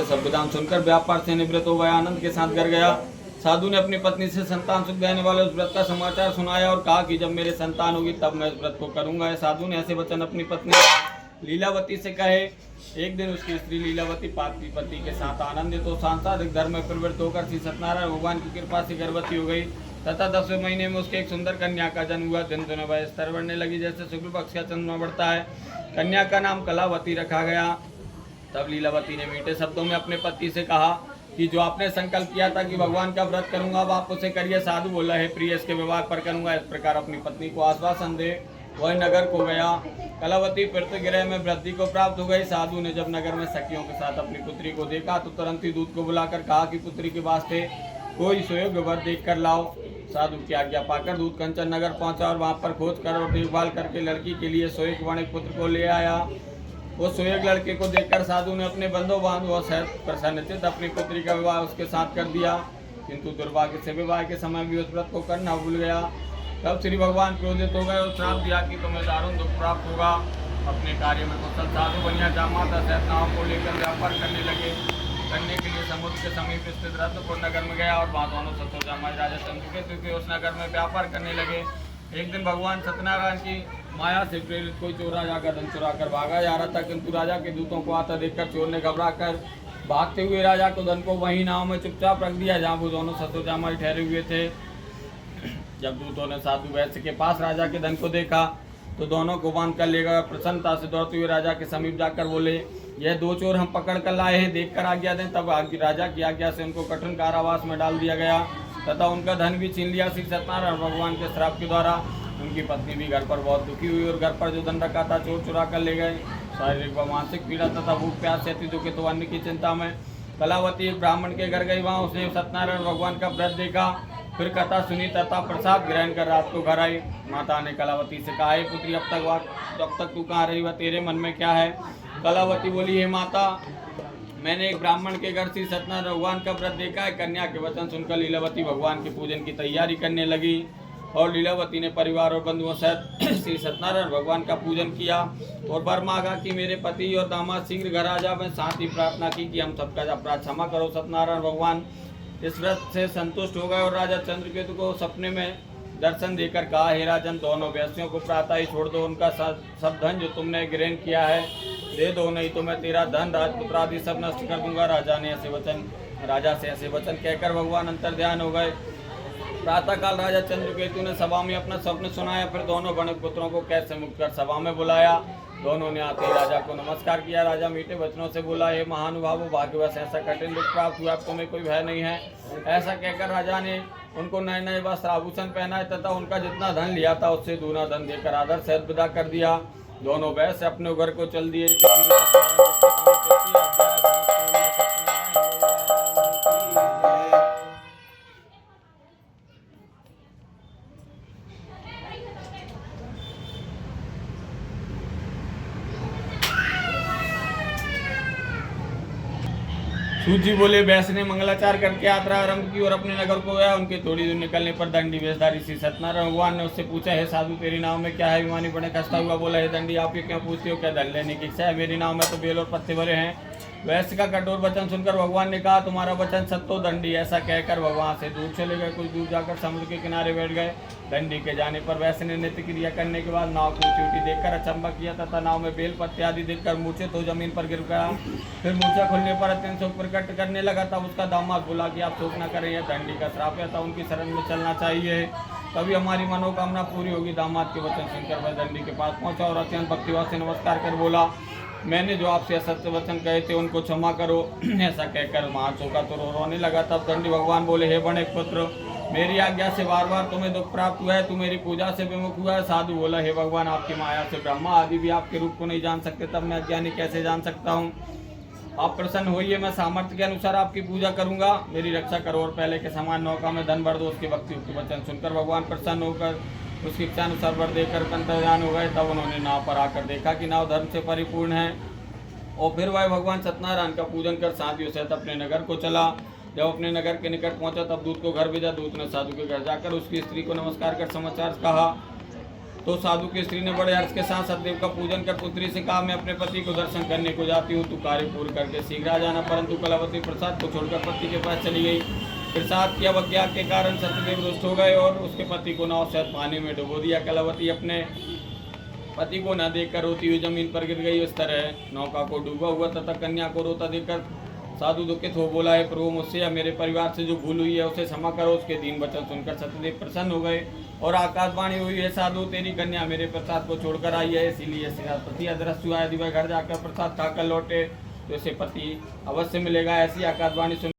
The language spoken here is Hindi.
से सब विधान सुनकर व्यापार से निवृत्त हो गया, आनंद के साथ घर गया। साधु ने अपनी पत्नी से संतान सुख देने वाले उस व्रत का समाचार सुनाया और कहा कि जब मेरे संतान होगी तब मैं इस व्रत को करूंगा। साधु ने ऐसे वचन अपनी पत्नी लीलावती से कहे। एक दिन उसकी स्त्री लीलावती पति के साथ आनंदित तो सांसारिक धर्म में प्रवृत्त होकर श्री सत्यनारायण भगवान की कृपा से गर्भवती हो गई तथा 10वें महीने में उसके एक सुंदर कन्या का जन्म हुआ। दिन दिन वह स्तर बढ़ने लगी जैसे शुक्ल पक्ष का चंद्रमा बढ़ता है। कन्या का नाम कलावती रखा गया। तब लीलावती ने मीठे शब्दों में अपने पति से कहा कि जो आपने संकल्प किया था कि भगवान का व्रत करूंगा अब आप उसे करिए। साधु बोला, है प्रिय, इसके विवाह पर करूंगा। इस प्रकार अपनी पत्नी को आश्वासन दे वह नगर को गया। कलावती पृथ्वीगृह में वृद्धि को प्राप्त हो गई। साधु ने जब नगर में सखियों के साथ अपनी पुत्री को देखा तो तुरंत ही दूत को बुलाकर कहा कि पुत्री के वास्ते कोई सुयोग्य वर देख कर लाओ। साधु की आज्ञा पाकर दूत कंचन नगर पहुंचा और वहां पर खोज कर और देखभाल करके लड़की के लिए सुयोग्य वणिक पुत्र को ले आया। वो सुयोग्य लड़के को देखकर साधु ने अपने बंधु बांधवों सहित प्रसन्नचित्त अपनी पुत्री का विवाह उसके साथ कर दिया, किंतु दुर्भाग्य से विवाह के समय भी उस व्रत को करना भूल गया। तब श्री भगवान क्रोधित हो गए और श्राप दिया कि तुम्हें दारुण दुख प्राप्त होगा। अपने कार्य में कुशल साधु बनिया जामाता सहित नाव को लेकर व्यापार करने लगे। करने के लिए समुद्र के समीप स्थित रत्नपुर नगर में गया और वहाँ दोनों सतोजामाई राजा चंद्रकेतु के उस नगर में व्यापार करने लगे। एक दिन भगवान सत्यनारायण की माया से प्रेरित कोई चोर राजा का धन चुरा कर भागा जा रहा था, किंतु राजा के दूतों को आता देखकर चोर ने घबरा कर भागते हुए राजा को धन को वहीं नाव में चुपचाप रख दिया जहाँ वो दोनों सतोजामाई ठहरे हुए थे। जब दूतों ने साधु वैश्य के पास राजा के धन को देखा तो दोनों को बांध कर ले गए। प्रसन्नता से दौड़ते हुए राजा के समीप जाकर बोले, यह दो चोर हम पकड़ कर लाए हैं, देखकर आज्ञा दें। तब राजा की आज्ञा से उनको कठिन कारावास में डाल दिया गया तथा उनका धन भी छीन लिया। श्री सत्यनारायण भगवान के श्राप के द्वारा उनकी पत्नी भी घर पर बहुत दुखी हुई और घर पर जो धन रखा था चोर चुरा कर ले गए। शारीरिक व मानसिक पीड़ा तथा भूख प्यास से अति दुखित तो अन्य की चिंता में कलावती एक ब्राह्मण के घर गई। वहाँ उसने सत्यनारायण भगवान का व्रत देखा, फिर कथा सुनी तथा प्रसाद ग्रहण कर रात को घर आई। माता ने कलावती से कहा, पुत्री अब तक तू कहाँ रही, वह तेरे मन में क्या है? कलावती बोली, हे माता, मैंने एक ब्राह्मण के घर श्री सत्यनारायण भगवान का व्रत देखा है। कन्या के वचन सुनकर लीलावती भगवान के पूजन की तैयारी करने लगी और लीलावती ने परिवार और बंधुओं सहित श्री सत्यनारायण भगवान का पूजन किया और वर मांगा कि मेरे पति और दामाद शीघ्र घर आ जाए। साथ ही प्रार्थना की कि हम सबका अपराध क्षमा करो। सत्यनारायण भगवान इस व्रत से संतुष्ट हो गए और राजा चंद्रकेतु को सपने में दर्शन देकर कहा, हे राजन, दोनों वैश्यों को प्रातः ही छोड़ दो। उनका सब धन जो तुमने ग्रहण किया है दे दो, नहीं तो मैं तेरा धन राजपुत्र आदि सब नष्ट कर दूंगा। राजा से ऐसे वचन कहकर भगवान अंतर ध्यान हो गए। प्रातःकाल राजा चंद्रकेतु ने सभा में अपना स्वप्न सुनाया, फिर दोनों वणिक पुत्रों को कैद से मुक्त कर सभा में बुलाया। दोनों ने आते ही राजा को नमस्कार किया। राजा मीठे वचनों से बोला, हे महानुभावों, भाग्यवश ऐसा कठिन दुख प्राप्त हुआ, अब तुम्हें कोई भय नहीं है। ऐसा कहकर राजा ने उनको नए नए वस्त्र आभूषण पहनाए तथा उनका जितना धन लिया था उससे दूना धन देकर आदर सहित विदा कर दिया। दोनों वैश्य अपने घर को चल दिए। सूजी बोले, वैश्य ने मंगलाचार करके यात्रा आरंभ की और अपने नगर को गया। उनके थोड़ी दूर निकलने पर दंडी वेशधारी श्री सत्यनारायण भगवान ने उससे पूछा, है साधु, तेरी नाव में क्या है? विमानी बड़े खस्ता हुआ बोला, है दंडी, आप ये क्यों पूछते हो? क्या धन लेने की इच्छा है? मेरी नाव में तो बेल और पत्ते भरे हैं। वैश्य का कठोर वचन सुनकर भगवान ने कहा, तुम्हारा वचन सत्तो दंडी। ऐसा कहकर भगवान से दूर चले गए। कुछ दूर जाकर समुद्र के किनारे बैठ गए। दंडी के जाने पर वैश्य ने नित्य क्रिया करने के बाद नाव को ऊंची ऊंची देखकर अचंबा किया तथा नाव में बेल पत्ते आदि देखकर मूर्छित हो जमीन पर गिर गया। फिर मूर्छा खुलने पर अत्यंत शोक प्रकट करने लगा। तब उसका दामाद बोला कि आप शोक न करें, यह दंडी का श्राप है, तब उनकी शरण में चलना चाहिए, तभी हमारी मनोकामना पूरी होगी। दामाद के वचन सुनकर वह दंडी के पास पहुंचा और अत्यंत भक्तिभाव से नमस्कार कर बोला, मैंने जो आपसे असत्य वचन कहे थे उनको क्षमा करो। ऐसा कहकर वहाँ चौका तो रोने लगा। तब दंडी भगवान बोले, हे वणिक पुत्र, मेरी आज्ञा से बार बार तुम्हें दुख प्राप्त हुआ है, तू मेरी पूजा से विमुख हुआ है। साधु बोला, हे भगवान, आपकी माया से ब्रह्मा आदि भी आपके रूप को नहीं जान सकते, तब मैं अज्ञानी कैसे जान सकता हूँ? आप प्रसन्न होइए, मैं सामर्थ्य के अनुसार आपकी पूजा करूंगा, मेरी रक्षा करो और पहले के समान नौका में धन भर दो। उसके भक्ति युक्त वचन सुनकर भगवान प्रसन्न होकर उसकी इच्छा अनुसार वर देकर अंतर्ध्यान हो गए। तब उन्होंने नाव पर आकर देखा कि नाव धर्म से परिपूर्ण है और फिर वह भगवान सत्यनारायण का पूजन कर साथियों सहित अपने नगर को चला। जब अपने नगर के निकट पहुंचा तब दूत को घर भेजा। दूत ने साधु के घर जाकर उसकी स्त्री को नमस्कार कर समाचार कहा। तो साधु की स्त्री ने बड़े हर्ष के साथ सतदेव का पूजन कर पुत्री से कहा, मैं अपने पति को दर्शन करने को जाती हूँ, तू कार्य पूर्ण करके शीघ्र आ जाना। परंतु कलावती प्रसाद को छोड़कर पति के पास चली गई। प्रसाद की अवज्ञा के कारण सत्यदेव रुष्ट हो गए और उसके पति को नाव सहित पानी में डुबो दिया। कलावती अपने पति को न देखकर रोती हुई जमीन पर गिर गई। इस तरह नौका को डूबा हुआ तथा कन्या को रोता देखकर साधु दुखित हो बोला, है प्रभु, मुझसे या मेरे परिवार से जो भूल हुई है उसे क्षमा करो। उसके दीन वचन सुनकर सत्यदेव प्रसन्न हो गए और आकाशवाणी हुई, है साधु, तेरी कन्या मेरे प्रसाद को छोड़कर आई है, इसीलिए पति अदृश्य हुआ। यदि वह घर जाकर प्रसाद खाकर लौटे तो इसे पति अवश्य मिलेगा। ऐसी आकाशवाणी सुन